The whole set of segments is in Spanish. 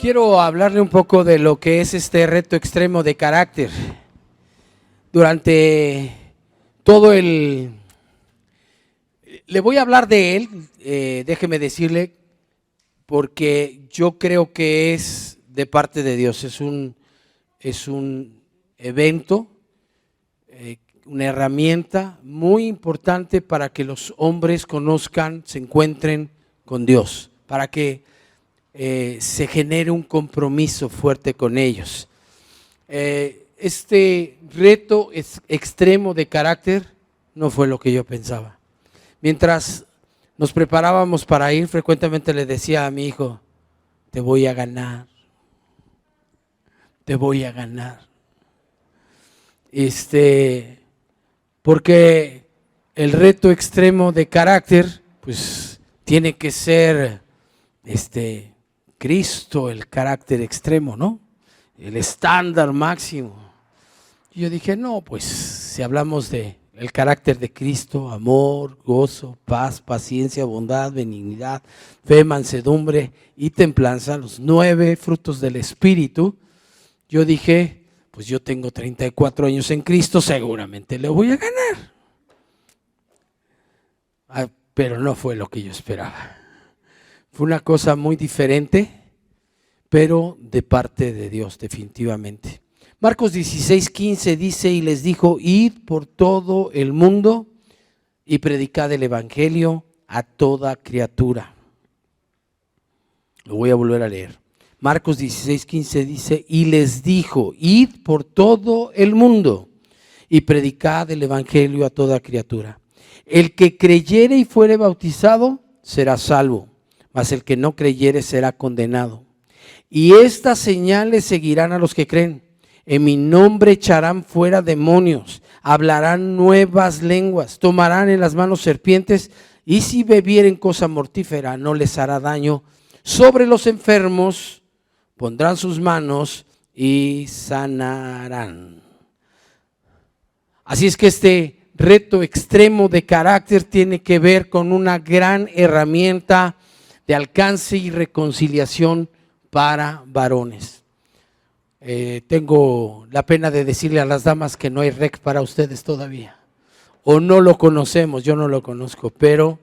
Quiero hablarle un poco de lo que es este reto extremo de carácter. Durante todo el... Le voy a hablar de él, déjeme decirle, porque yo creo que es de parte de Dios. Es un evento, una herramienta muy importante para que los hombres conozcan, se encuentren con Dios, para que se genere un compromiso fuerte con ellos. Este reto extremo de carácter no fue lo que yo pensaba. Mientras nos preparábamos para ir, frecuentemente le decía a mi hijo: te voy a ganar, te voy a ganar. Porque el reto extremo de carácter, pues tiene que ser Cristo, el carácter extremo, ¿no? El estándar máximo. Y yo dije, no, pues si hablamos de el carácter de Cristo: amor, gozo, paz, paciencia, bondad, benignidad, fe, mansedumbre y templanza, los 9 frutos del Espíritu. Yo dije, pues yo tengo 34 años en Cristo, seguramente le voy a ganar. Pero no fue lo que yo esperaba. Fue una cosa muy diferente, pero de parte de Dios, definitivamente. Marcos 16:15 dice: y les dijo, id por todo el mundo y predicad el evangelio a toda criatura. Lo voy a volver a leer. Marcos 16:15 dice: y les dijo, id por todo el mundo y predicad el evangelio a toda criatura. El que creyere y fuere bautizado será salvo, mas el que no creyere será condenado. Y estas señales seguirán a los que creen: en mi nombre echarán fuera demonios, hablarán nuevas lenguas, tomarán en las manos serpientes, y si bebieren cosa mortífera no les hará daño. Sobre los enfermos pondrán sus manos y sanarán. Así es que este reto extremo de carácter tiene que ver con una gran herramienta de alcance y reconciliación para varones. Tengo la pena de decirle a las damas que no hay rec para ustedes todavía, o no lo conocemos, yo no lo conozco, pero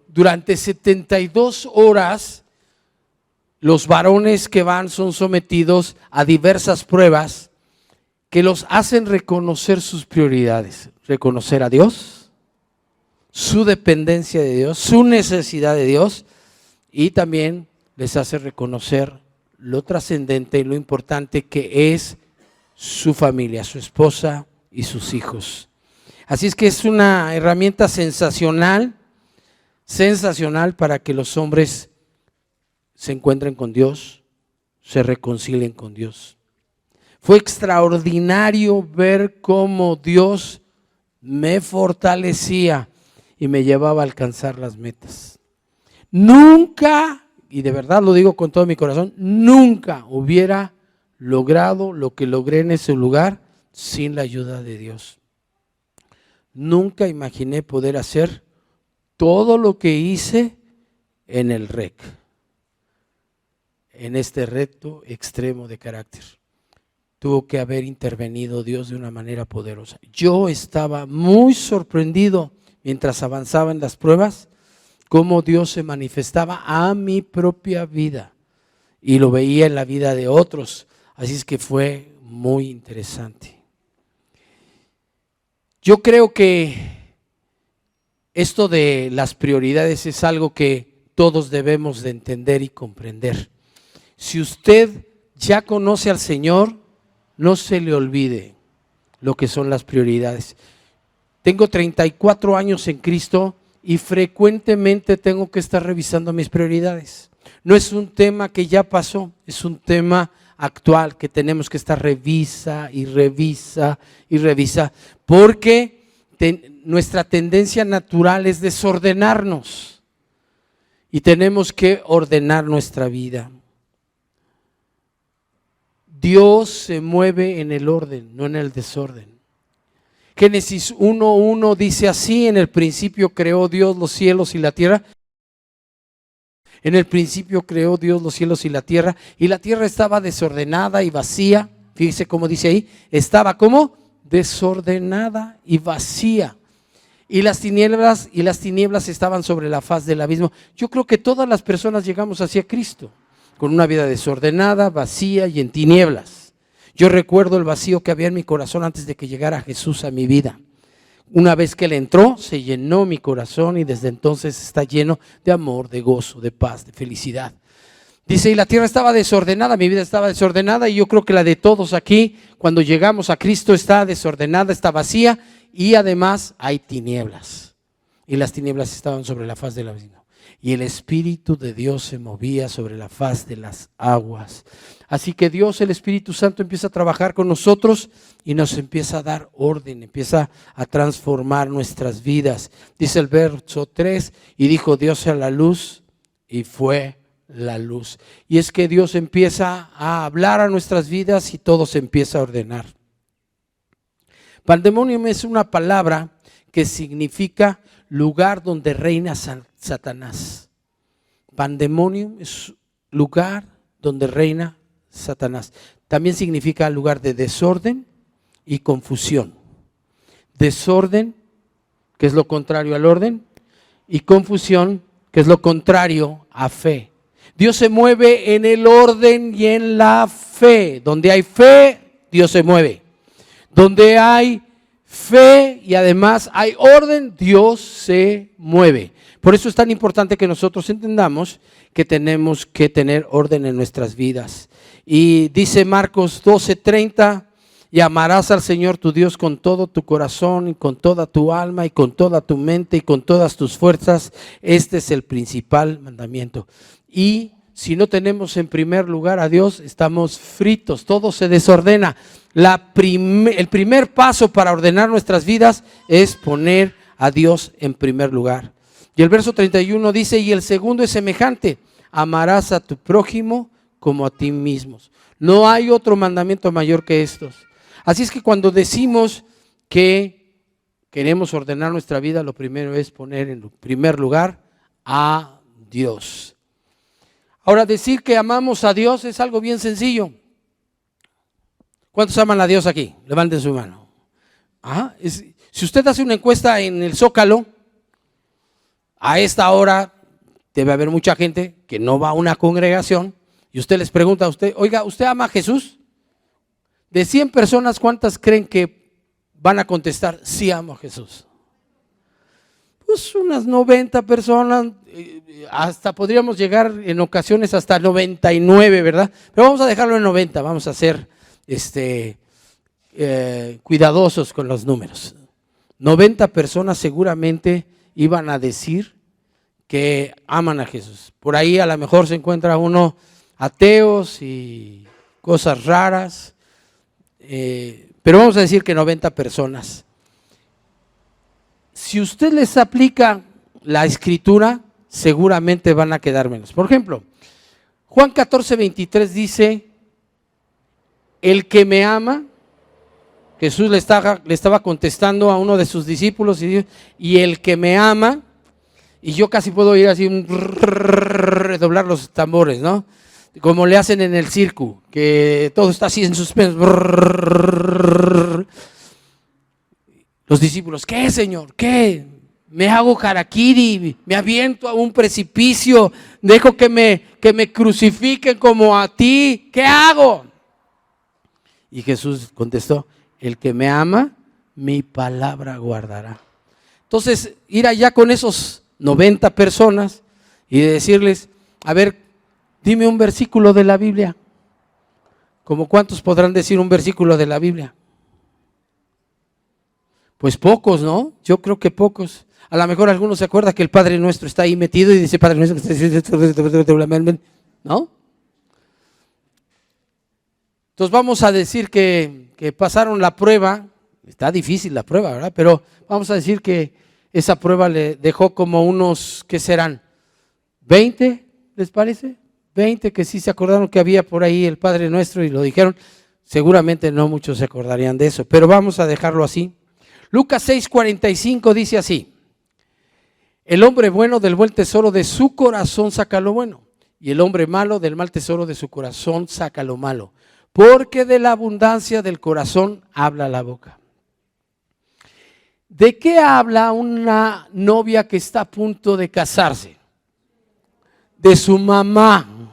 durante 72 horas los varones que van son sometidos a diversas pruebas que los hacen reconocer sus prioridades: reconocer a Dios, su dependencia de Dios, su necesidad de Dios, y también les hace reconocer lo trascendente y lo importante que es su familia, su esposa y sus hijos. Así es que es una herramienta sensacional para que los hombres se encuentren con Dios, se reconcilien con Dios. Fue extraordinario ver cómo Dios me fortalecía y me llevaba a alcanzar las metas. Nunca, y de verdad lo digo con todo mi corazón, nunca hubiera logrado lo que logré en ese lugar sin la ayuda de Dios. Nunca imaginé poder hacer todo lo que hice en el REC, en este reto extremo de carácter. Tuvo que haber intervenido Dios de una manera poderosa. Yo estaba muy sorprendido mientras avanzaba en las pruebas, cómo Dios se manifestaba a mi propia vida y lo veía en la vida de otros. Así es que fue muy interesante. Yo creo que esto de las prioridades es algo que todos debemos de entender y comprender. Si usted ya conoce al Señor, no se le olvide lo que son las prioridades. Tengo 34 años en Cristo y frecuentemente tengo que estar revisando mis prioridades. No es un tema que ya pasó, es un tema actual que tenemos que estar revisa, porque nuestra tendencia natural es desordenarnos y tenemos que ordenar nuestra vida. Dios se mueve en el orden, no en el desorden. Génesis 1:1 dice así: en el principio creó Dios los cielos y la tierra. En el principio creó Dios los cielos y la tierra estaba desordenada y vacía. Fíjese cómo dice ahí, estaba como desordenada y vacía. Y las tinieblas estaban sobre la faz del abismo. Yo creo que todas las personas llegamos hacia Cristo con una vida desordenada, vacía y en tinieblas. Yo recuerdo el vacío que había en mi corazón antes de que llegara Jesús a mi vida. Una vez que Él entró, se llenó mi corazón y desde entonces está lleno de amor, de gozo, de paz, de felicidad. Dice, y la tierra estaba desordenada, mi vida estaba desordenada, y yo creo que la de todos aquí, cuando llegamos a Cristo, está desordenada, está vacía, y además hay tinieblas. Y las tinieblas estaban sobre la faz del abismo. Y el Espíritu de Dios se movía sobre la faz de las aguas. Así que Dios, el Espíritu Santo, empieza a trabajar con nosotros y nos empieza a dar orden, empieza a transformar nuestras vidas. Dice el verso 3, y dijo Dios sea la luz, y fue la luz. Y es que Dios empieza a hablar a nuestras vidas y todo se empieza a ordenar. Pandemonium es una palabra que significa lugar donde reina Satanás. Pandemonium es lugar donde reina Satanás. También significa lugar de desorden y confusión. Desorden, que es lo contrario al orden, y confusión, que es lo contrario a fe. Dios se mueve en el orden y en la fe. Donde hay fe, Dios se mueve. Donde hay fe y además hay orden, Dios se mueve. Por eso es tan importante que nosotros entendamos que tenemos que tener orden en nuestras vidas. Y dice Marcos 12:30, y amarás al Señor tu Dios con todo tu corazón y con toda tu alma y con toda tu mente y con todas tus fuerzas. Este es el principal mandamiento. Y si no tenemos en primer lugar a Dios, estamos fritos, todo se desordena. El primer paso para ordenar nuestras vidas es poner a Dios en primer lugar. Y el verso 31 dice, y el segundo es semejante, amarás a tu prójimo como a ti mismos. No hay otro mandamiento mayor que estos. Así es que cuando decimos que queremos ordenar nuestra vida, lo primero es poner en primer lugar a Dios. Ahora, decir que amamos a Dios es algo bien sencillo. ¿Cuántos aman a Dios aquí? Levanten su mano. Si usted hace una encuesta en el Zócalo, a esta hora debe haber mucha gente que no va a una congregación y usted les pregunta a usted, oiga, ¿usted ama a Jesús? De 100 personas, ¿cuántas creen que van a contestar, sí amo a Jesús? Pues unas 90 personas, hasta podríamos llegar en ocasiones hasta 99, ¿verdad? Pero vamos a dejarlo en 90, vamos a ser cuidadosos con los números. 90 personas seguramente iban a decir que aman a Jesús. Por ahí a lo mejor se encuentra uno ateos y cosas raras, pero vamos a decir que 90 personas. Si usted les aplica la escritura, seguramente van a quedar menos. Por ejemplo, Juan 14:23 dice, el que me ama, Jesús le estaba contestando a uno de sus discípulos y el que me ama, y yo casi puedo ir así, redoblar los tambores, ¿no? Como le hacen en el circo, que todo está así en suspenso. Los discípulos, ¿qué, Señor? ¿Qué? ¿Me hago harakiri? ¿Me aviento a un precipicio? ¿Dejo que me crucifiquen como a ti? ¿Qué hago? Y Jesús contestó, el que me ama, mi palabra guardará. Entonces, ir allá con esos 90 personas y decirles, a ver, dime un versículo de la Biblia. ¿Cómo cuántos podrán decir un versículo de la Biblia? Pues pocos, ¿no? Yo creo que pocos. A lo mejor algunos se acuerdan que el Padre Nuestro está ahí metido y dice, Padre Nuestro, ¿no? Entonces vamos a decir que pasaron la prueba. Está difícil la prueba, ¿verdad? Pero vamos a decir que esa prueba le dejó como unos, ¿qué serán? ¿20? ¿Les parece? 20 que sí se acordaron que había por ahí el Padre Nuestro y lo dijeron. Seguramente no muchos se acordarían de eso, pero vamos a dejarlo así. Lucas 6:45 dice así, El hombre bueno del buen tesoro de su corazón saca lo bueno, y el hombre malo del mal tesoro de su corazón saca lo malo, porque de la abundancia del corazón habla la boca. ¿De qué habla una novia que está a punto de casarse? De su mamá,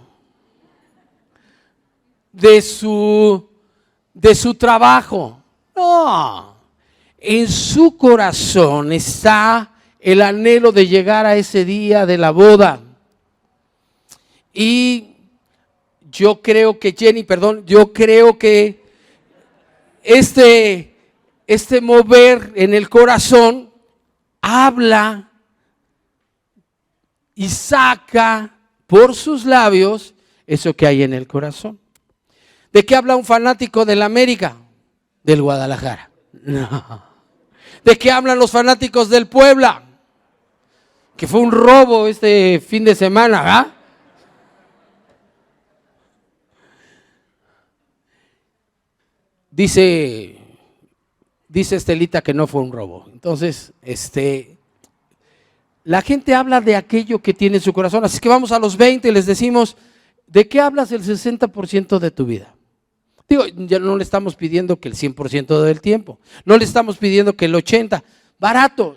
de su trabajo. No, en su corazón está el anhelo de llegar a ese día de la boda. Y yo creo que este mover en el corazón habla y saca por sus labios eso que hay en el corazón. ¿De qué habla un fanático del América? Del Guadalajara. No. ¿De qué hablan los fanáticos del Puebla? Que fue un robo este fin de semana, ¿verdad? Dice Estelita que no fue un robo. Entonces, la gente habla de aquello que tiene en su corazón. Así que vamos a los 20 y les decimos, ¿de qué hablas el 60% de tu vida? Digo, ya no le estamos pidiendo que el 100% del tiempo, no le estamos pidiendo que el 80%, barato,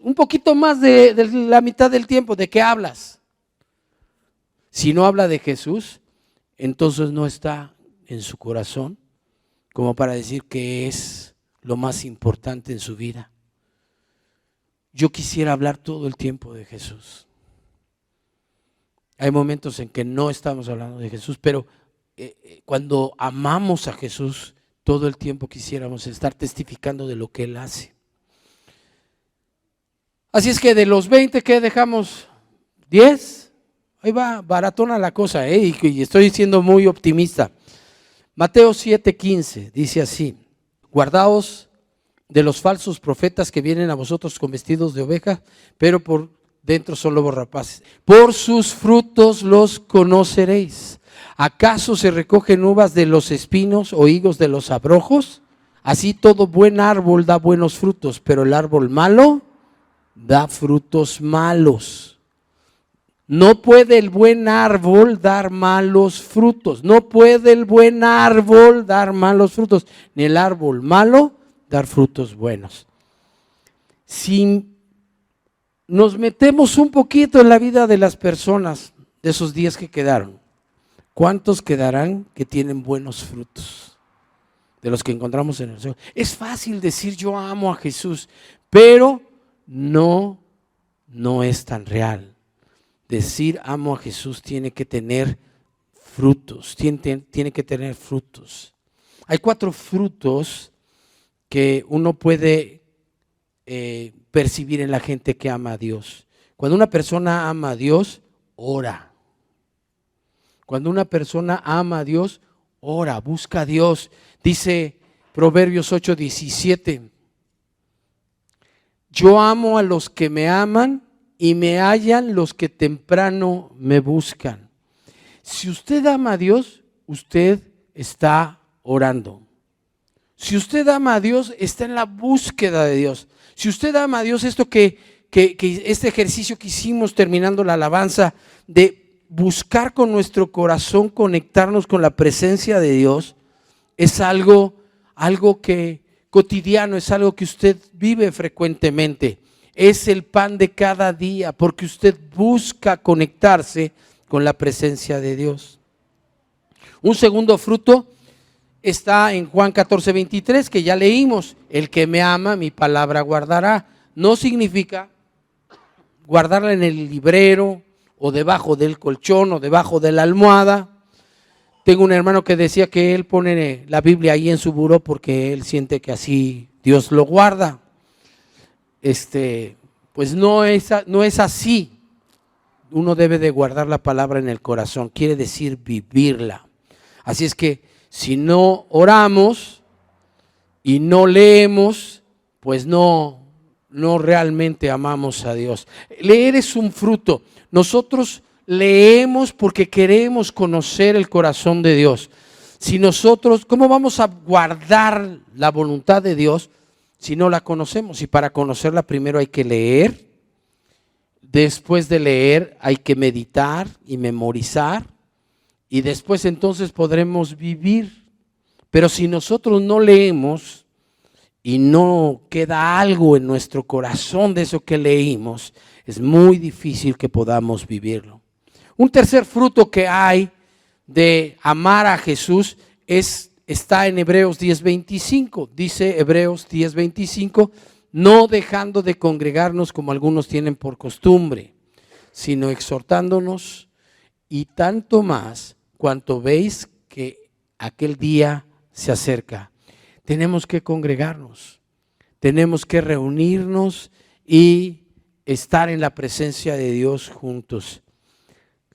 un poquito más de la mitad del tiempo. ¿De qué hablas? Si no habla de Jesús, entonces no está en su corazón como para decir que es lo más importante en su vida. Yo quisiera hablar todo el tiempo de Jesús. Hay momentos en que no estamos hablando de Jesús, pero cuando amamos a Jesús, todo el tiempo quisiéramos estar testificando de lo que Él hace. Así es que de los 20, ¿qué dejamos? ¿10? Ahí va, baratona la cosa, y estoy siendo muy optimista. Mateo 7:15 dice así: guardaos de los falsos profetas que vienen a vosotros con vestidos de oveja, pero por dentro son lobos rapaces. Por sus frutos los conoceréis. ¿Acaso se recogen uvas de los espinos o higos de los abrojos? Así todo buen árbol da buenos frutos, pero el árbol malo da frutos malos. No puede el buen árbol dar malos frutos. No puede el buen árbol dar malos frutos, ni el árbol malo dar frutos buenos. Si nos metemos un poquito en la vida de las personas de esos días que quedaron, ¿cuántos quedarán que tienen buenos frutos? De los que encontramos en el Señor. Es fácil decir yo amo a Jesús, pero no es tan real. Decir amo a Jesús tiene que tener frutos, tiene que tener frutos. Hay 4 frutos que uno puede percibir en la gente que ama a Dios. Cuando una persona ama a Dios, ora. Cuando una persona ama a Dios, ora, busca a Dios. Dice Proverbios 8:17, yo amo a los que me aman y me hallan los que temprano me buscan. Si usted ama a Dios, usted está orando. Si usted ama a Dios, está en la búsqueda de Dios. Si usted ama a Dios, esto que este ejercicio que hicimos terminando la alabanza, de buscar con nuestro corazón conectarnos con la presencia de Dios, es algo que cotidiano, es algo que usted vive frecuentemente. Es el pan de cada día, porque usted busca conectarse con la presencia de Dios. Un segundo fruto está en Juan 14:23, que ya leímos: el que me ama, mi palabra guardará. No significa guardarla en el librero o debajo del colchón o debajo de la almohada. Tengo un hermano que decía que él pone la Biblia ahí en su buró porque él siente que así Dios lo guarda. Pues no es así. Uno debe de guardar la palabra en el corazón, quiere decir vivirla. Así es que si no oramos y no leemos, pues no realmente amamos a Dios. Leer es un fruto. Nosotros leemos porque queremos conocer el corazón de Dios. Si nosotros, ¿cómo vamos a guardar la voluntad de Dios si no la conocemos? Y para conocerla primero hay que leer Después de leer hay que meditar y memorizar, y después entonces podremos vivir. Pero si nosotros no leemos y no queda algo en nuestro corazón de eso que leímos, es muy difícil que podamos vivirlo. Un tercer fruto que hay de amar a Jesús está en Hebreos 10:25. Dice Hebreos 10:25, no dejando de congregarnos como algunos tienen por costumbre, sino exhortándonos, y tanto más cuanto veis que aquel día se acerca. Tenemos que congregarnos, tenemos que reunirnos y estar en la presencia de Dios juntos.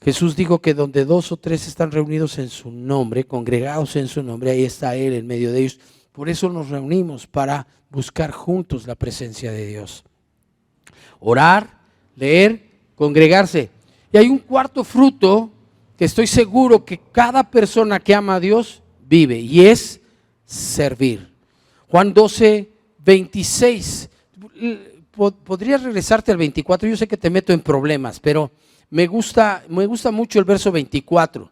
Jesús dijo que donde 2 o 3 están reunidos en su nombre, congregados en su nombre, ahí está Él en medio de ellos. Por eso nos reunimos, para buscar juntos la presencia de Dios. Orar, leer, congregarse. Y hay un cuarto fruto que estoy seguro que cada persona que ama a Dios vive, y es servir. Juan 12:26. Podrías regresarte al 24, yo sé que te meto en problemas, pero me gusta mucho el verso 24.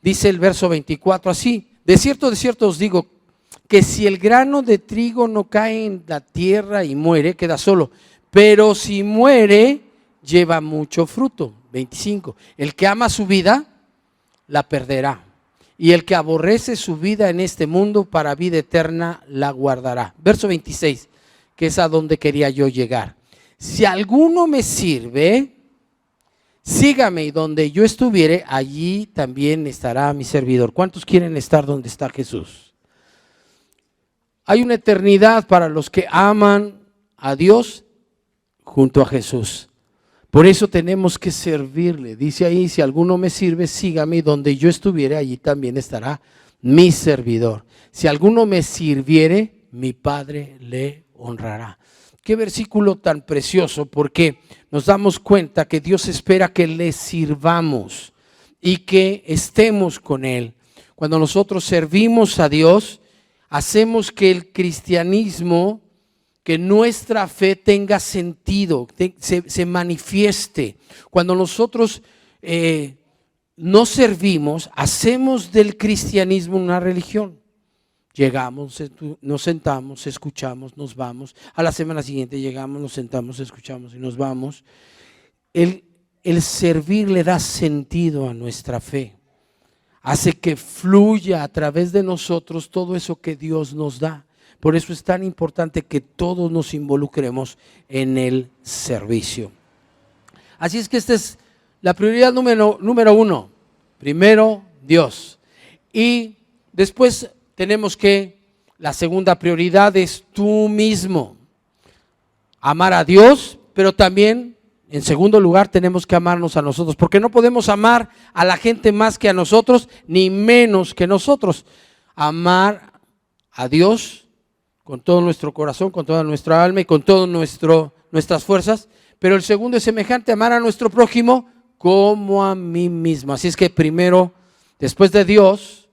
Dice el verso 24 así: de cierto os digo, que si el grano de trigo no cae en la tierra y muere, queda solo, pero si muere, lleva mucho fruto. 25. El que ama su vida, la perderá, y el que aborrece su vida en este mundo, para vida eterna la guardará. Verso 26, que es a donde quería yo llegar. Si alguno me sirve, sígame, y donde yo estuviere, allí también estará mi servidor. ¿Cuántos quieren estar donde está Jesús? Hay una eternidad para los que aman a Dios junto a Jesús. Por eso tenemos que servirle. Dice ahí, si alguno me sirve, sígame, y donde yo estuviere, allí también estará mi servidor. Si alguno me sirviere, mi Padre le honrará. Qué versículo tan precioso, porque nos damos cuenta que Dios espera que le sirvamos y que estemos con Él. Cuando nosotros servimos a Dios, hacemos que el cristianismo, que nuestra fe tenga sentido, se manifieste. Cuando nosotros no servimos, hacemos del cristianismo una religión. Llegamos, nos sentamos, escuchamos, nos vamos. A la semana siguiente llegamos, nos sentamos, escuchamos y nos vamos. El servir le da sentido a nuestra fe. Hace que fluya a través de nosotros todo eso que Dios nos da. Por eso es tan importante que todos nos involucremos en el servicio. Así es que esta es la prioridad número 1. Primero, Dios. Y después tenemos la segunda prioridad es tú mismo. Amar a Dios, pero también, en segundo lugar, tenemos que amarnos a nosotros, porque no podemos amar a la gente más que a nosotros, ni menos que nosotros. Amar a Dios con todo nuestro corazón, con toda nuestra alma y con todas nuestras fuerzas. Pero el segundo es semejante, amar a nuestro prójimo como a mí mismo. Así es que primero, después de Dios,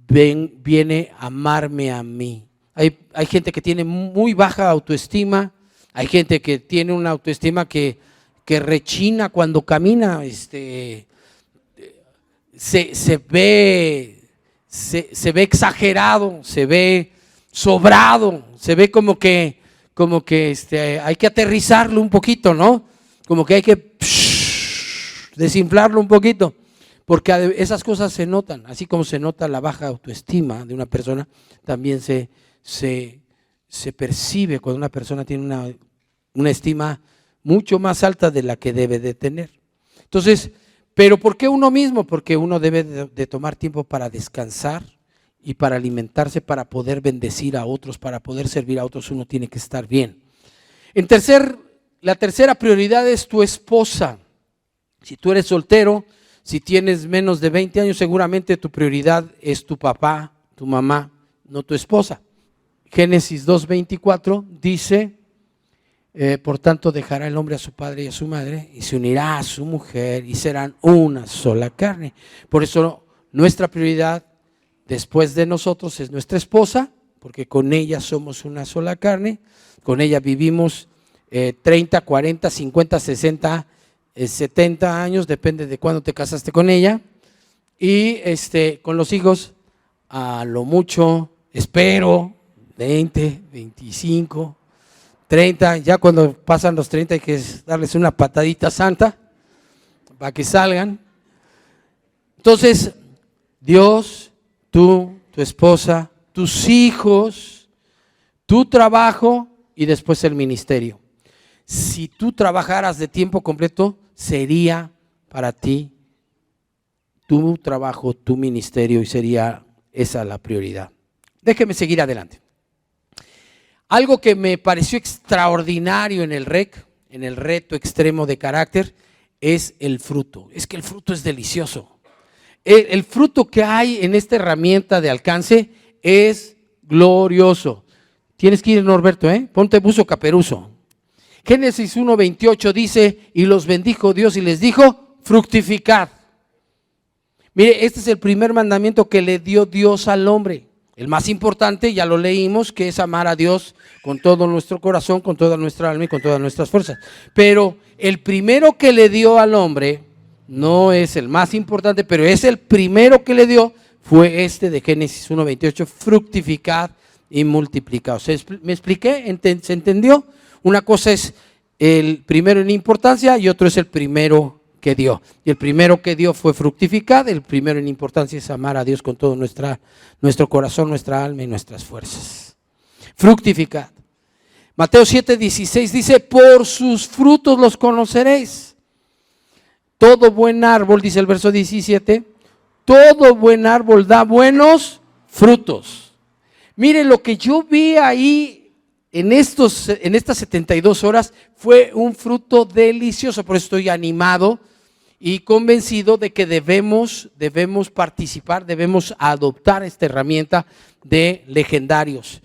viene amarme a mí. Hay gente que tiene muy baja autoestima. Hay gente que tiene una autoestima que rechina cuando camina, se ve exagerado, se ve sobrado, se ve como que hay que aterrizarlo un poquito, ¿no? Como que hay que desinflarlo un poquito, porque esas cosas se notan, así como se nota la baja autoestima de una persona, también se percibe cuando una persona tiene una estima mucho más alta de la que debe de tener. Entonces, ¿pero por qué uno mismo? Porque uno debe de tomar tiempo para descansar y para alimentarse, para poder bendecir a otros, para poder servir a otros. Uno tiene que estar bien. La tercera prioridad es tu esposa. Si tú eres soltero, si tienes menos de 20 años, seguramente tu prioridad es tu papá, tu mamá, no tu esposa. Génesis 2:24 dice, por tanto dejará el hombre a su padre y a su madre y se unirá a su mujer y serán una sola carne. Por eso nuestra prioridad después de nosotros es nuestra esposa, porque con ella somos una sola carne, con ella vivimos 30, 40, 50, 60, 70 años, depende de cuándo te casaste con ella. Y con los hijos, a lo mucho, espero, 20, 25, 30, ya cuando pasan los 30 hay que darles una patadita santa para que salgan. Entonces, Dios, tú, tu esposa, tus hijos, tu trabajo y después el ministerio. Si tú trabajaras de tiempo completo, sería para ti tu trabajo, tu ministerio, y sería esa la prioridad. Déjeme seguir adelante. Algo que me pareció extraordinario en el REC, en el reto extremo de carácter, es el fruto. Es que el fruto es delicioso. El fruto que hay en esta herramienta de alcance es glorioso. Tienes que ir, Norberto, ponte buzo caperuzo. Génesis 1:28 dice, y los bendijo Dios y les dijo, fructificad. Mire, este es el primer mandamiento que le dio Dios al hombre. El más importante, ya lo leímos, que es amar a Dios con todo nuestro corazón, con toda nuestra alma y con todas nuestras fuerzas. Pero el primero que le dio al hombre, no es el más importante, pero es el primero que le dio, fue este de Génesis 1:28, fructificad y multiplicaos. ¿Me expliqué? ¿Se entendió? Una cosa es el primero en importancia y otro es el primero que dio. Y el primero que dio fue fructificad, el primero en importancia es amar a Dios con todo nuestro corazón, nuestra alma y nuestras fuerzas. Fructificad. Mateo 7:16 dice, por sus frutos los conoceréis. Todo buen árbol, dice el verso 17, todo buen árbol da buenos frutos. Mire, lo que yo vi ahí en estas 72 horas fue un fruto delicioso. Por eso estoy animado y convencido de que debemos participar, debemos adoptar esta herramienta de legendarios.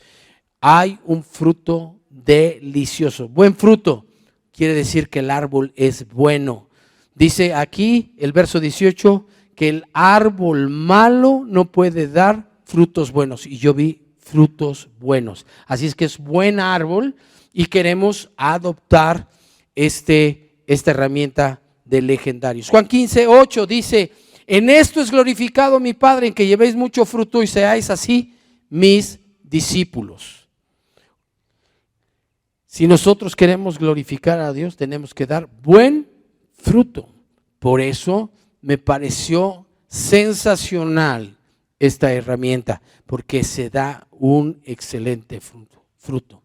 Hay un fruto delicioso. Buen fruto quiere decir que el árbol es bueno. Dice aquí el verso 18 que el árbol malo no puede dar frutos buenos, y yo vi frutos buenos. Así es que es buen árbol y queremos adoptar esta herramienta de legendarios. Juan 15:8 dice, en esto es glorificado mi Padre, en que llevéis mucho fruto y seáis así mis discípulos. Si nosotros queremos glorificar a Dios, tenemos que dar buen fruto. Por eso me pareció sensacional esta herramienta, porque se da un excelente fruto.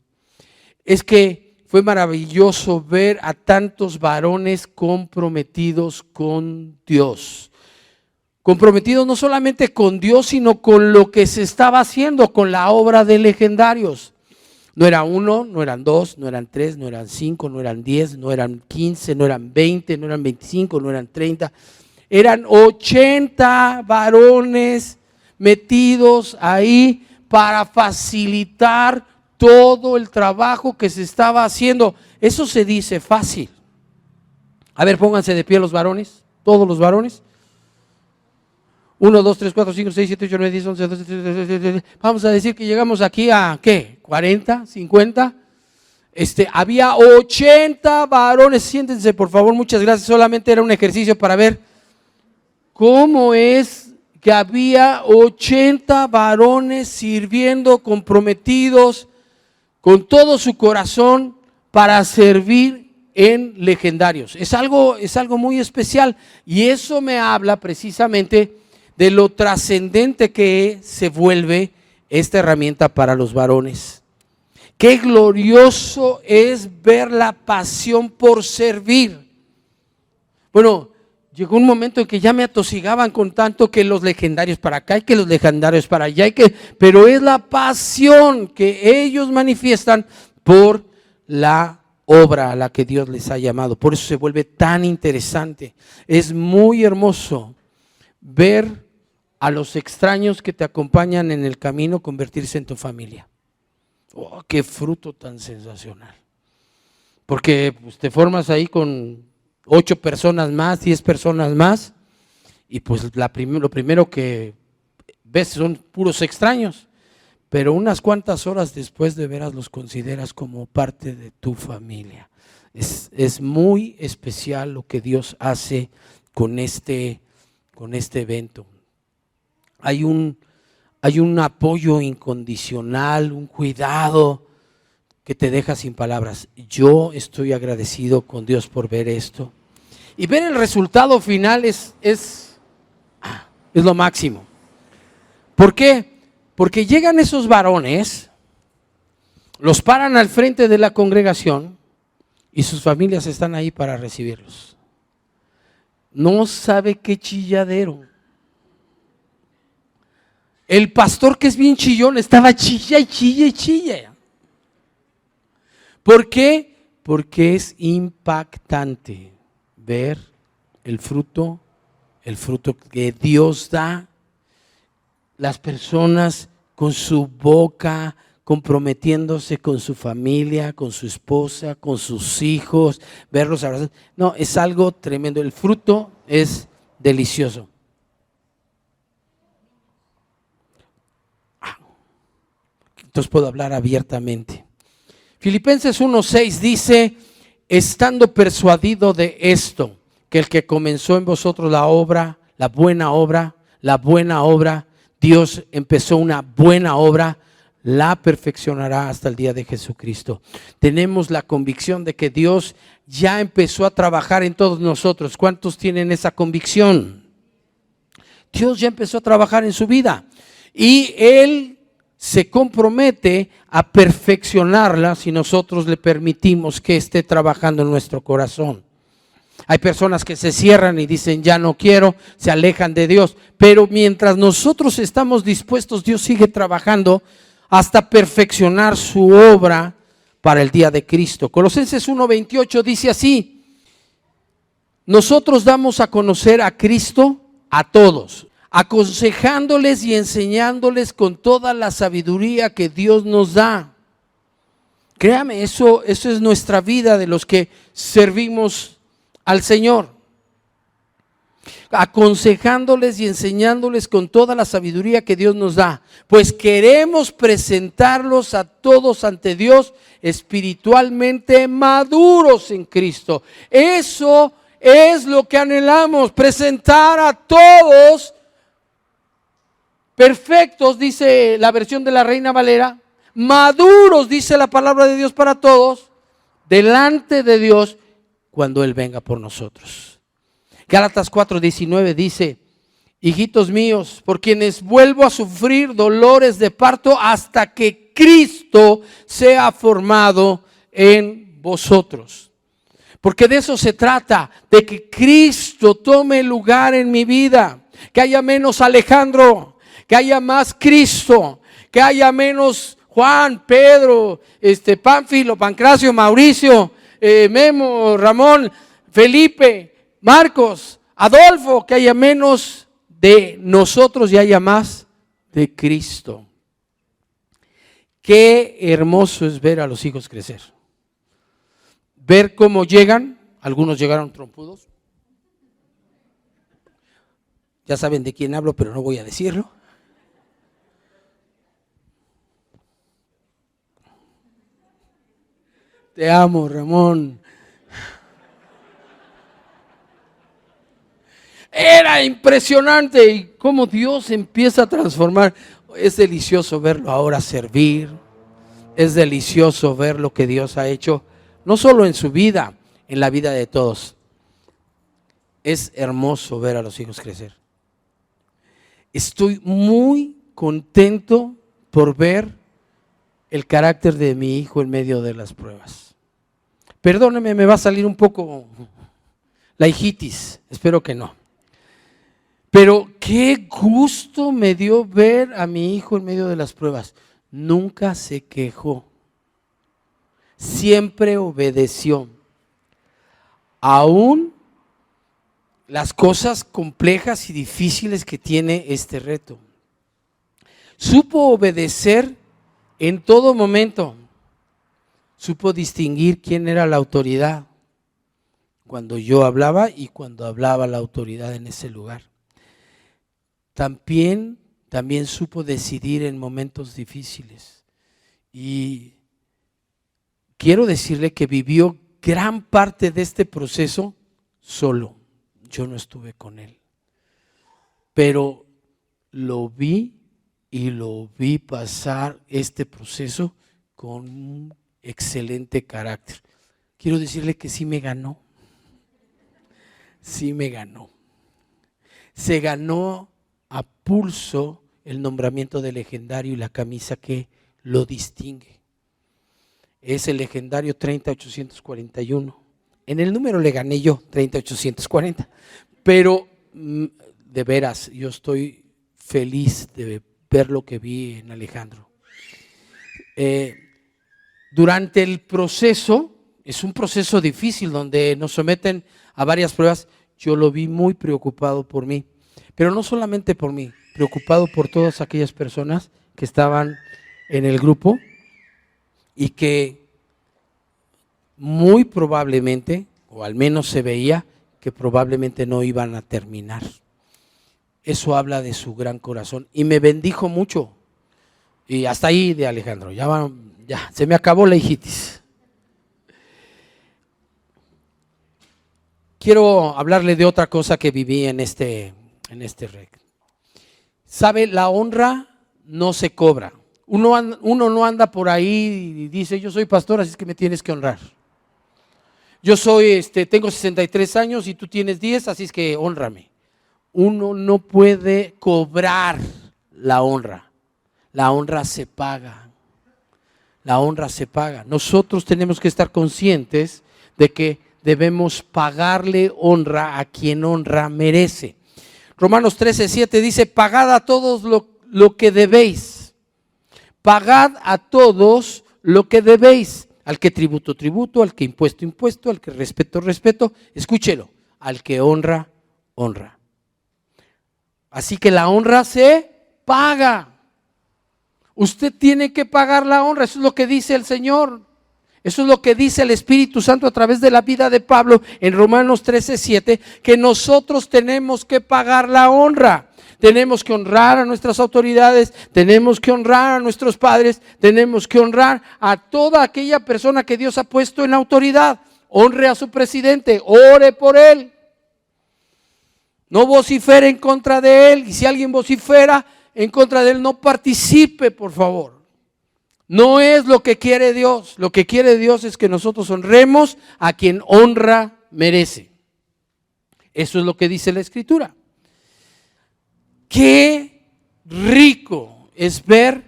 Es que fue maravilloso ver a tantos varones comprometidos con Dios. Comprometidos no solamente con Dios, sino con lo que se estaba haciendo, con la obra de legendarios. No era uno, no eran dos, no eran tres, no eran cinco, no eran 10, no eran 15, no eran 20, no eran 25, no eran 30. Eran 80 varones metidos ahí para facilitar todo el trabajo que se estaba haciendo. Eso se dice fácil. A ver, pónganse de pie los varones, todos los varones. 1, 2, 3, 4, 5, 6, 7, 8, 9, 10, 11, 12, 13, 14. Vamos a decir que llegamos aquí a, ¿qué? 40, 50. Había 80 varones. Siéntense, por favor, muchas gracias. Solamente era un ejercicio para ver cómo es que había 80 varones sirviendo, comprometidos con todo su corazón para servir en legendarios. Es algo muy especial, y eso me habla precisamente de lo trascendente que se vuelve esta herramienta para los varones. Qué glorioso es ver la pasión por servir. Bueno, llegó un momento en que ya me atosigaban con tanto que los legendarios para acá y que los legendarios para allá, pero es la pasión que ellos manifiestan por la obra a la que Dios les ha llamado. Por eso se vuelve tan interesante. Es muy hermoso ver a los extraños que te acompañan en el camino convertirse en tu familia. Oh, qué fruto tan sensacional. Porque pues, te formas ahí con 8 personas más, 10 personas más, y pues lo primero que ves son puros extraños. pero unas cuantas horas después de veras los consideras como parte de tu familia. Es muy especial lo que Dios hace con este evento. Hay un apoyo incondicional, un cuidado que te deja sin palabras. Yo estoy agradecido con Dios por ver esto. Y ver el resultado final es lo máximo. ¿Por qué? Porque llegan esos varones, los paran al frente de la congregación y sus familias están ahí para recibirlos. No sabe qué chilladero. El pastor, que es bien chillón, estaba chilla y chilla y chilla. ¿Por qué? Porque es impactante ver el fruto que Dios da. Las personas con su boca comprometiéndose con su familia, con su esposa, con sus hijos, verlos abrazando. No, es algo tremendo. El fruto es delicioso. Entonces puedo hablar abiertamente. Filipenses 1:6 dice: estando persuadido de esto, que el que comenzó en vosotros la buena obra, Dios empezó una buena obra, la perfeccionará hasta el día de Jesucristo. Tenemos la convicción de que Dios ya empezó a trabajar en todos nosotros. ¿Cuántos tienen esa convicción? Dios ya empezó a trabajar en su vida y Él se compromete a perfeccionarla si nosotros le permitimos que esté trabajando en nuestro corazón. Hay personas que se cierran y dicen ya no quiero, se alejan de Dios, pero mientras nosotros estamos dispuestos, Dios sigue trabajando hasta perfeccionar su obra para el día de Cristo. Colosenses 1:28 dice así: nosotros damos a conocer a Cristo a todos, aconsejándoles y enseñándoles con toda la sabiduría que Dios nos da. Créame, eso es nuestra vida de los que servimos al Señor. Aconsejándoles y enseñándoles con toda la sabiduría que Dios nos da, pues queremos presentarlos a todos ante Dios espiritualmente maduros en Cristo. Eso es lo que anhelamos, presentar a todos perfectos, dice la versión de la Reina Valera, maduros, dice la palabra de Dios, para todos, delante de Dios cuando Él venga por nosotros. Gálatas 4:19 dice: hijitos míos, por quienes vuelvo a sufrir dolores de parto hasta que Cristo sea formado en vosotros. Porque de eso se trata, de que Cristo tome lugar en mi vida, que haya menos Alejandro, que haya más Cristo, que haya menos Juan, Pedro, Pánfilo, Pancracio, Mauricio, Memo, Ramón, Felipe, Marcos, Adolfo, que haya menos de nosotros y haya más de Cristo. Qué hermoso es ver a los hijos crecer. Ver cómo llegan, algunos llegaron trompudos. Ya saben de quién hablo, pero no voy a decirlo. Te amo, Ramón. Era impresionante y cómo Dios empieza a transformar. Es delicioso verlo ahora servir. Es delicioso ver lo que Dios ha hecho, no solo en su vida, en la vida de todos. Es hermoso ver a los hijos crecer. Estoy muy contento por ver el carácter de mi hijo en medio de las pruebas. Perdóneme, me va a salir un poco la hijitis, espero que no. Pero qué gusto me dio ver a mi hijo en medio de las pruebas. Nunca se quejó, siempre obedeció. Aún las cosas complejas y difíciles que tiene este reto. Supo obedecer en todo momento. Supo distinguir quién era la autoridad cuando yo hablaba y cuando hablaba la autoridad en ese lugar. También también supo decidir en momentos difíciles. Y quiero decirle que vivió gran parte de este proceso solo. Yo no estuve con él, pero lo vi y lo vi pasar este proceso con un excelente carácter. Quiero decirle que sí me ganó. Sí me ganó. Se ganó a pulso el nombramiento de legendario y la camisa que lo distingue. Es el legendario 30841. En el número le gané yo, 30840. Pero de veras, yo estoy feliz de ver lo que vi en Alejandro. Durante el proceso, es un proceso difícil donde nos someten a varias pruebas. Yo lo vi muy preocupado por mí, pero no solamente por mí, preocupado por todas aquellas personas que estaban en el grupo y que muy probablemente, o al menos se veía, que probablemente no iban a terminar. Eso habla de su gran corazón y me bendijo mucho. Y hasta ahí de Alejandro, ya se me acabó la hijitis. Quiero hablarle de otra cosa que viví en este rec. ¿Sabe? La honra no se cobra. Uno no anda por ahí y dice, yo soy pastor, así es que me tienes que honrar. Yo tengo 63 años y tú tienes 10, así es que hónrame. Uno no puede cobrar la honra. La honra se paga. La honra se paga. Nosotros tenemos que estar conscientes de que debemos pagarle honra a quien honra merece. Romanos 13:7 dice, pagad a todos lo que debéis. Pagad a todos lo que debéis. Al que tributo, tributo, al que impuesto, impuesto, al que respeto, respeto. Escúchelo, al que honra, honra. Así que la honra se paga. Usted tiene que pagar la honra, eso es lo que dice el Señor. Eso es lo que dice el Espíritu Santo a través de la vida de Pablo en Romanos 13:7, que nosotros tenemos que pagar la honra. Tenemos que honrar a nuestras autoridades, tenemos que honrar a nuestros padres, tenemos que honrar a toda aquella persona que Dios ha puesto en autoridad. Honre a su presidente, ore por él. No vocifere en contra de él, y si alguien vocifera en contra de él, no participe, por favor. No es lo que quiere Dios. Lo que quiere Dios es que nosotros honremos a quien honra merece. Eso es lo que dice la Escritura. Qué rico es ver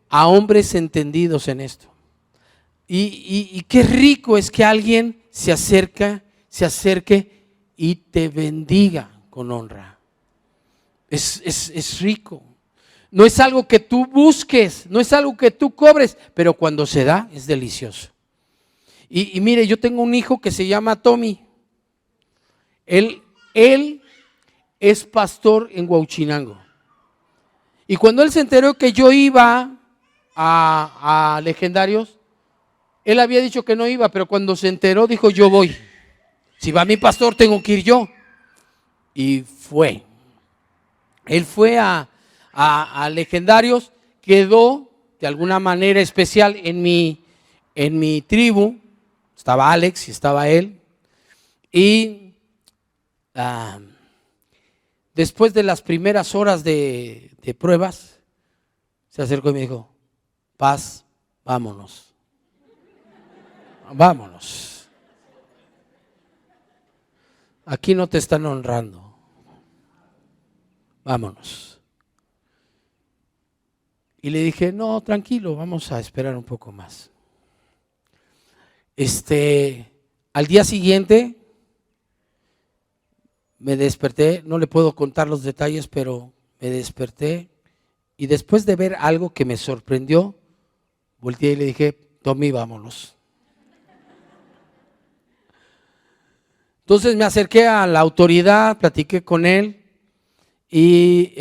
a hombres entendidos en esto. Y qué rico es que alguien se acerque y te bendiga con honra. Es rico. No es algo que tú busques, no es algo que tú cobres, pero cuando se da es delicioso. Y mire, yo tengo un hijo que se llama Tommy. Él es pastor en Huauchinango. Y cuando él se enteró que yo iba a Legendarios, él había dicho que no iba, pero cuando se enteró dijo, yo voy. Si va mi pastor, tengo que ir yo. Y fue. Él fue a Legendarios, quedó de alguna manera especial en mi tribu. Estaba Alex y estaba él. Y después de las primeras horas de pruebas, se acercó y me dijo, Paz, vámonos. Vámonos. Aquí no te están honrando. Vámonos. Y le dije, no, tranquilo, vamos a esperar un poco más. Al día siguiente me desperté, no le puedo contar los detalles, pero me desperté y después de ver algo que me sorprendió, volteé y le dije, Tommy, vámonos. Entonces me acerqué a la autoridad, platiqué con él y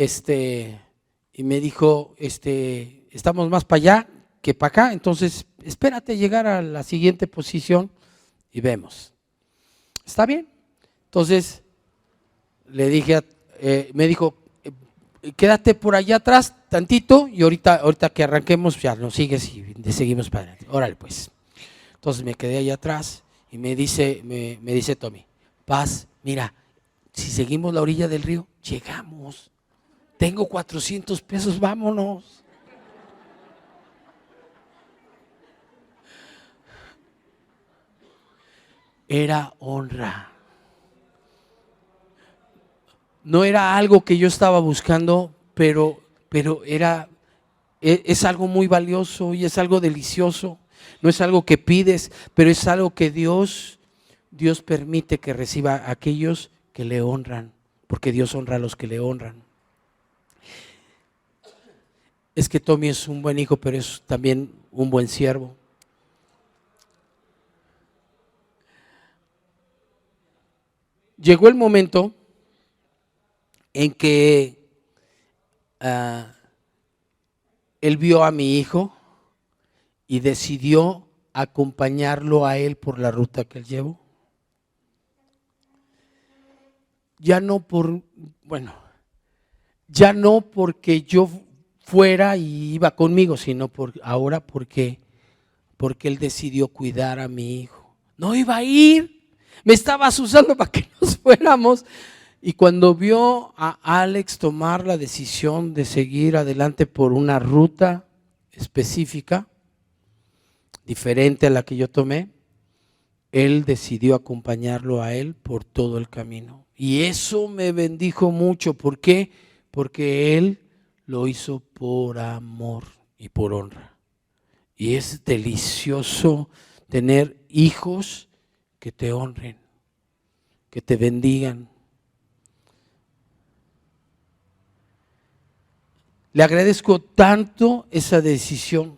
me dijo, estamos más para allá que para acá, entonces espérate llegar a la siguiente posición y vemos. ¿Está bien? Entonces le dije, me dijo, quédate por allá atrás tantito y ahorita que arranquemos ya nos sigues y seguimos para adelante. Órale pues. Entonces me quedé allá atrás y me dice Tommy, Paz, mira, si seguimos la orilla del río, llegamos. Tengo 400 pesos, vámonos. Era honra. No era algo que yo estaba buscando, pero es algo muy valioso y es algo delicioso. No es algo que pides, pero es algo que Dios permite que reciba a aquellos que le honran, porque Dios honra a los que le honran. Es que Tommy es un buen hijo, pero es también un buen siervo. Llegó el momento en que él vio a mi hijo y decidió acompañarlo a él por la ruta que él llevó. Ya no porque yo fuera y iba conmigo, sino ahora porque él decidió cuidar a mi hijo. No iba a ir, me estabas usando para que nos fuéramos. Y cuando vio a Alex tomar la decisión de seguir adelante por una ruta específica, diferente a la que yo tomé, él decidió acompañarlo a él por todo el camino. Y eso me bendijo mucho. ¿Por qué? Porque él lo hizo por amor y por honra. Y es delicioso tener hijos que te honren, que te bendigan. Le agradezco tanto esa decisión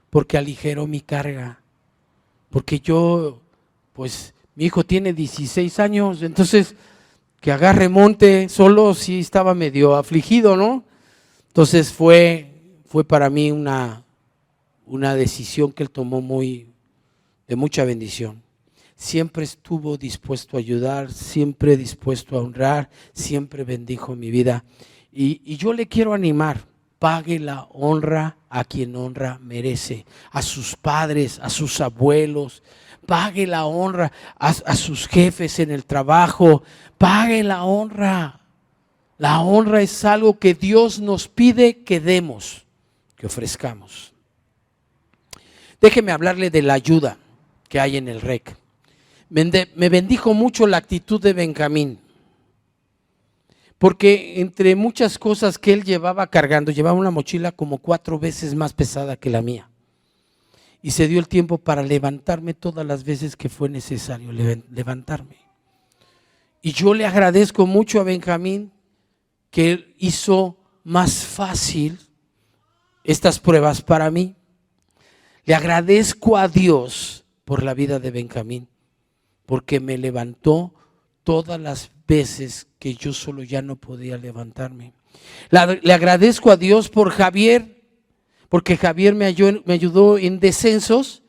porque aligeró mi carga. Porque mi hijo tiene 16 años, entonces que agarre monte solo sí estaba medio afligido, ¿no? Entonces fue para mí una decisión que él tomó de mucha bendición. Siempre estuvo dispuesto a ayudar, siempre dispuesto a honrar, siempre bendijo mi vida. Y yo le quiero animar, pague la honra a quien honra merece, a sus padres, a sus abuelos, pague la honra a sus jefes en el trabajo, pague la honra. La honra es algo que Dios nos pide que demos, que ofrezcamos. Déjeme hablarle de la ayuda que hay en el REC. Me bendijo mucho la actitud de Benjamín, porque entre muchas cosas que él llevaba cargando, llevaba una mochila como 4 veces más pesada que la mía. Y se dio el tiempo para levantarme todas las veces que fue necesario levantarme. Y yo le agradezco mucho a Benjamín que él hizo más fácil estas pruebas para mí. Le agradezco a Dios por la vida de Benjamín, porque me levantó todas las veces que yo solo ya no podía levantarme. Le agradezco a Dios por Javier, porque Javier me ayudó en descensos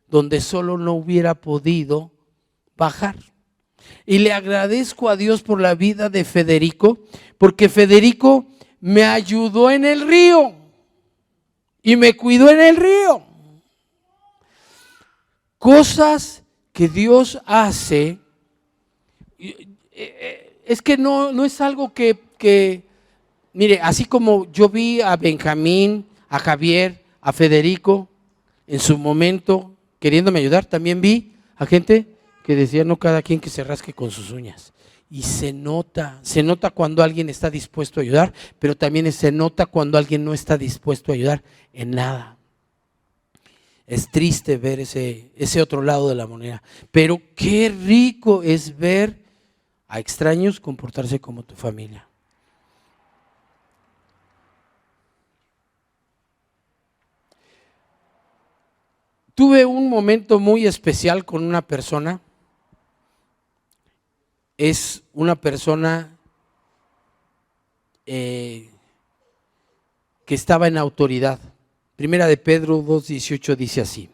donde solo no hubiera podido bajar. Y le agradezco a Dios por la vida de Federico, porque Federico me ayudó en el río y me cuidó en el río. Cosas que Dios hace, es que no es algo que, mire, así como yo vi a Benjamín, a Javier, a Federico en su momento queriéndome ayudar, también vi a gente que decía no cada quien que se rasque con sus uñas. Y se nota cuando alguien está dispuesto a ayudar, pero también se nota cuando alguien no está dispuesto a ayudar en nada. Es triste ver ese otro lado de la moneda, pero qué rico es ver a extraños comportarse como tu familia. Tuve un momento muy especial con una persona. Es una persona que estaba en autoridad. Primera de Pedro 2:18 dice así: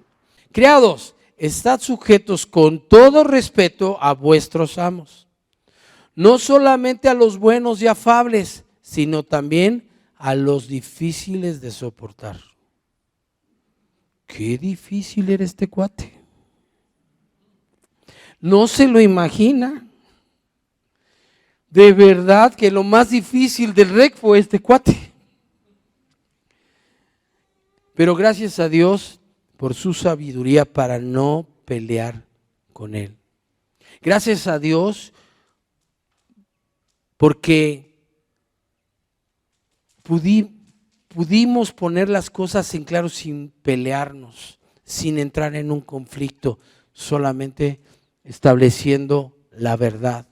criados, estad sujetos con todo respeto a vuestros amos, no solamente a los buenos y afables, sino también a los difíciles de soportar. Qué difícil era este cuate. No se lo imagina. De verdad que lo más difícil del REC fue este cuate. Pero gracias a Dios por su sabiduría para no pelear con él. Gracias a Dios porque pudimos poner las cosas en claro sin pelearnos, sin entrar en un conflicto, solamente estableciendo la verdad.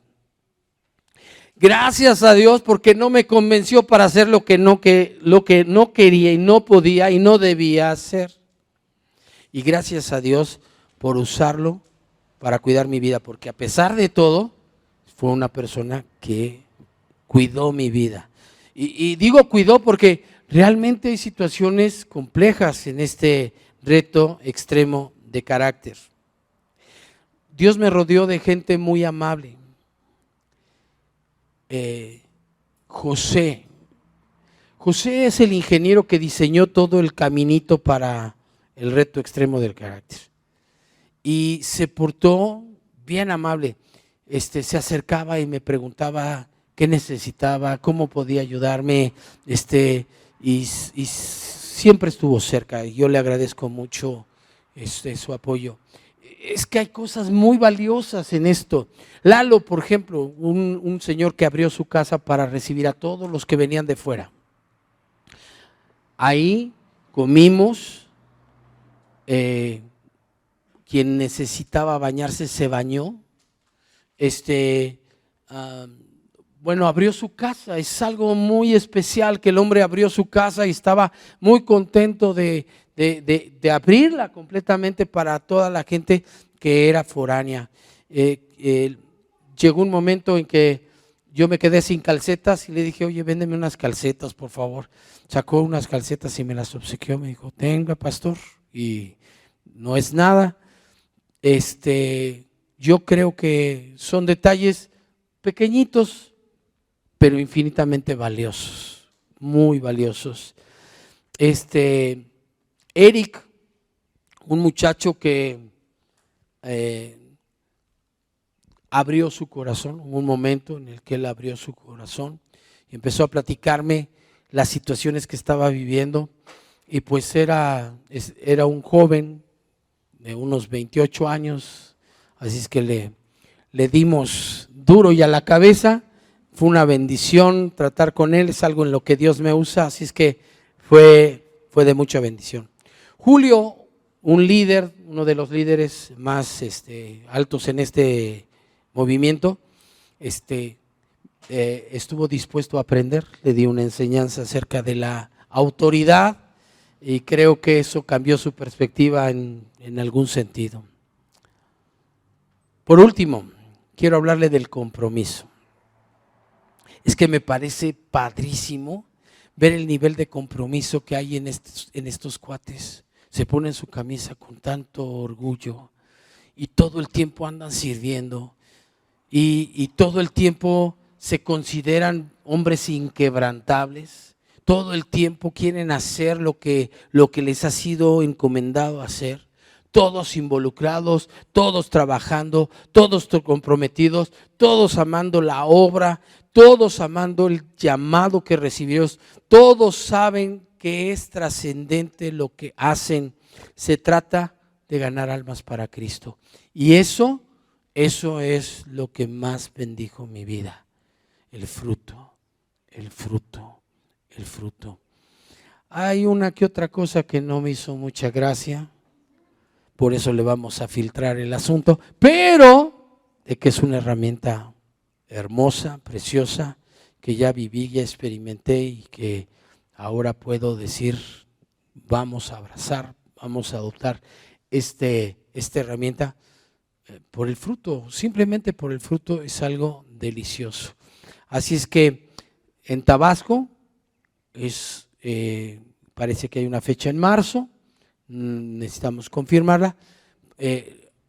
Gracias a Dios porque no me convenció para hacer lo que no quería y no podía y no debía hacer. Y gracias a Dios por usarlo para cuidar mi vida, porque a pesar de todo, fue una persona que cuidó mi vida. Y digo cuidó porque realmente hay situaciones complejas en este reto extremo de carácter. Dios me rodeó de gente muy amable. José es el ingeniero que diseñó todo el caminito para el reto extremo del carácter. Y se portó bien amable. Se acercaba y me preguntaba qué necesitaba, cómo podía ayudarme, y siempre estuvo cerca. Y yo le agradezco mucho su apoyo. Es que hay cosas muy valiosas en esto. Lalo, por ejemplo, un señor que abrió su casa para recibir a todos los que venían de fuera. Ahí comimos, quien necesitaba bañarse se bañó. Abrió su casa. Es algo muy especial que el hombre abrió su casa y estaba muy contento de abrirla completamente para toda la gente que era foránea. Llegó un momento en que yo me quedé sin calcetas y le dije, oye, véndeme unas calcetas, por favor. Sacó unas calcetas y me las obsequió. Me dijo, tenga, pastor, y no es nada. Yo creo que son detalles pequeñitos, pero infinitamente valiosos, muy valiosos. Eric, un muchacho que abrió su corazón, hubo un momento en el que él abrió su corazón y empezó a platicarme las situaciones que estaba viviendo, y pues era un joven de unos 28 años, así es que le dimos duro y a la cabeza. Fue una bendición tratar con él, es algo en lo que Dios me usa, así es que fue de mucha bendición. Julio, un líder, uno de los líderes más altos en este movimiento, estuvo dispuesto a aprender. Le di una enseñanza acerca de la autoridad y creo que eso cambió su perspectiva en algún sentido. Por último, quiero hablarle del compromiso. Es que me parece padrísimo ver el nivel de compromiso que hay en estos cuates. Se ponen su camisa con tanto orgullo y todo el tiempo andan sirviendo y todo el tiempo se consideran hombres inquebrantables. Todo el tiempo quieren hacer lo que les ha sido encomendado hacer. Todos involucrados, todos trabajando, todos comprometidos, todos amando la obra, todos amando el llamado que recibieron. Todos saben que es trascendente lo que hacen. Se trata de ganar almas para Cristo. Y eso es lo que más bendijo mi vida. El fruto. Hay una que otra cosa que no me hizo mucha gracia. Por eso le vamos a filtrar el asunto, pero de que es una herramienta hermosa, preciosa, que ya viví, ya experimenté y que ahora puedo decir, vamos a abrazar, vamos a adoptar esta herramienta por el fruto, simplemente por el fruto. Es algo delicioso. Así es que en Tabasco parece que hay una fecha en marzo. Necesitamos confirmarla.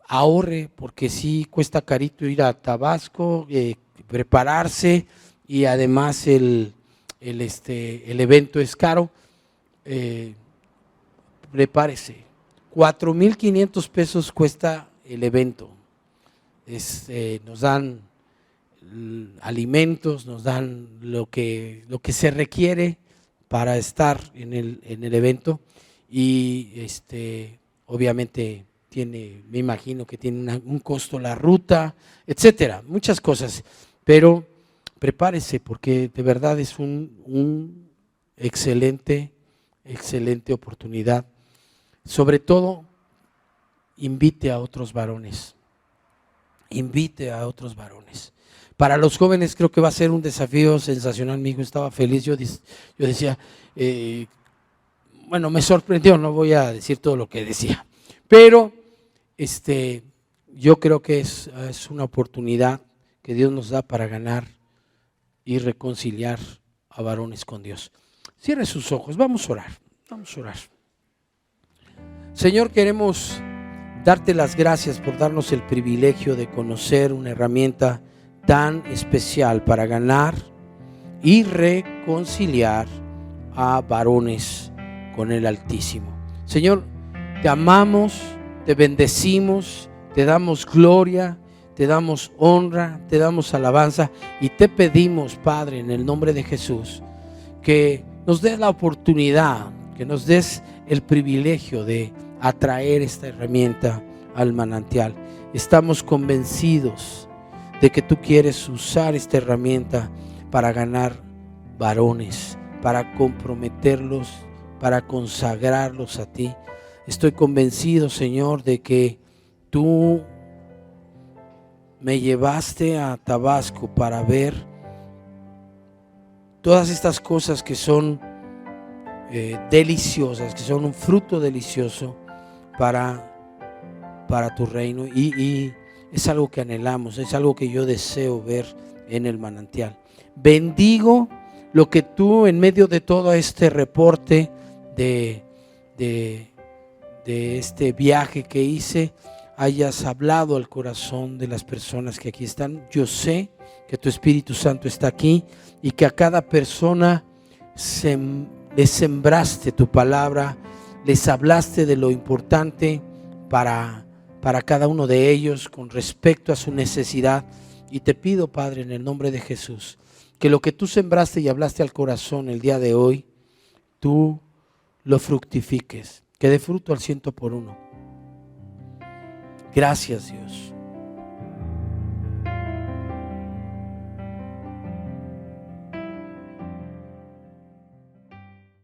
Ahorre, porque sí cuesta carito ir a Tabasco, prepararse, y además el el evento es caro, prepárese. 4,500 pesos cuesta el evento. Nos dan alimentos, nos dan lo que se requiere para estar en el evento, y obviamente me imagino que tiene un costo la ruta, etcétera, muchas cosas, pero prepárese porque de verdad es un excelente oportunidad. Sobre todo, invite a otros varones. Invite a otros varones. Para los jóvenes creo que va a ser un desafío sensacional. Mi hijo estaba feliz. Yo decía, bueno, me sorprendió, no voy a decir todo lo que decía, pero yo creo que es una oportunidad que Dios nos da para ganar y reconciliar a varones con Dios. Cierre sus ojos, vamos a orar. Señor, queremos darte las gracias por darnos el privilegio de conocer una herramienta tan especial para ganar y reconciliar a varones con el Altísimo. Señor, te amamos, te bendecimos, te damos gloria, te damos honra, te damos alabanza y te pedimos, Padre, en el nombre de Jesús, que nos des la oportunidad, que nos des el privilegio de atraer esta herramienta al manantial. Estamos convencidos de que tú quieres usar esta herramienta para ganar varones, para comprometerlos, para consagrarlos a ti. Estoy convencido, Señor, de que tú me llevaste a Tabasco para ver todas estas cosas que son deliciosas, que son un fruto delicioso para tu reino, y es algo que anhelamos, es algo que yo deseo ver en el manantial. Bendigo lo que tú, en medio de todo este reporte de este viaje que hice, hayas hablado al corazón de las personas que aquí están. Yo sé que tu Espíritu Santo está aquí y que a cada persona les sembraste tu palabra, les hablaste de lo importante para cada uno de ellos con respecto a su necesidad. Y te pido, Padre, en el nombre de Jesús, que lo que tú sembraste y hablaste al corazón el día de hoy, tú lo fructifiques, que dé fruto al 100 por 1. Gracias, Dios.